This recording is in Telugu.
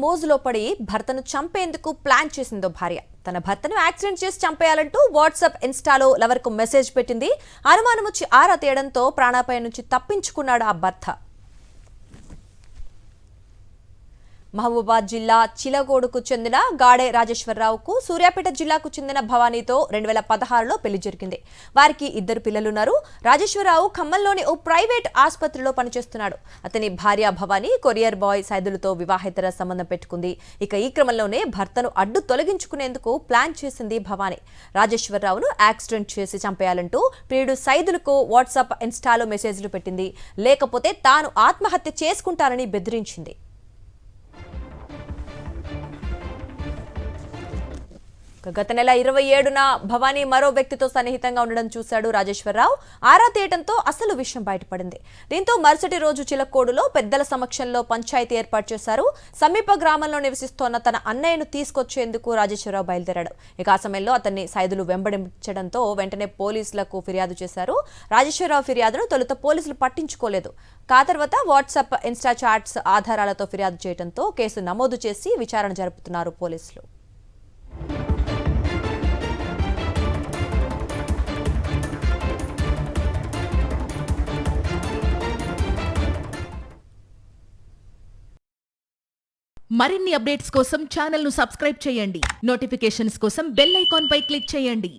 మోజులో పడి భర్తను చంపేందుకు ప్లాన్ చేసిందో భార్య. తన భర్తను యాక్సిడెంట్ చేసి చంపేయాలంటూ వాట్సాప్, ఇన్స్టాలో లవర్కు మెసేజ్ పెట్టింది. అనుమానం వచ్చి ఆరా తీయడంతో ప్రాణాపాయం నుంచి తప్పించుకున్నాడు ఆ భర్త. మహబూబాబాద్ జిల్లా చిలగోడుకు చెందిన గాడే రాజేశ్వరరావుకు సూర్యాపేట జిల్లాకు చెందిన భవానీతో 2016లో పెళ్లి జరిగింది. వారికి 2 పిల్లలున్నారు. రాజేశ్వరరావు ఖమ్మంలోని ఓ ప్రైవేట్ ఆసుపత్రిలో పనిచేస్తున్నాడు. అతని భార్య భవానీ కొరియర్ బాయ్ సైదులతో వివాహేతర సంబంధం పెట్టుకుంది. ఇక ఈ క్రమంలోనే భర్తను అడ్డు తొలగించుకునేందుకు ప్లాన్ చేసింది భవానీ. రాజేశ్వరరావును యాక్సిడెంట్ చేసి చంపేయాలంటూ ప్రియుడు సైదులకు వాట్సాప్, ఇన్స్టాలో మెసేజ్లు పెట్టింది. లేకపోతే తాను ఆత్మహత్య చేసుకుంటానని బెదిరించింది. గత నెల 27న భవానీ మరో వ్యక్తితో సన్నిహితంగా ఉండడం చూశాడు రాజేశ్వరరావు. ఆరా తీయడంతో అసలు విషయం బయటపడింది. దీంతో మరుసటి రోజు చిలక్కోడులో పెద్దల సమక్షంలో పంచాయతీ ఏర్పాటు చేశారు. సమీప గ్రామంలో నివసిస్తోన్న తన అన్నయ్యను తీసుకొచ్చేందుకు రాజేశ్వరరావు బయలుదేరాడు. ఇక ఆ సమయంలో అతన్ని సైదులు వెంబడించడంతో వెంటనే పోలీసులకు ఫిర్యాదు చేశారు. రాజేశ్వరరావు ఫిర్యాదును తొలుత పోలీసులు పట్టించుకోలేదు. ఆ తర్వాత వాట్సాప్, ఇన్స్టా చాట్స్ ఆధారాలతో ఫిర్యాదు చేయడంతో కేసు నమోదు చేసి విచారణ జరుపుతున్నారు పోలీసులు. మరిన్ని అప్డేట్స్ కోసం ఛానల్ ను సబ్స్క్రైబ్ చేయండి. నోటిఫికేషన్స్ కోసం బెల్ ఐకాన్ పై క్లిక్ చేయండి.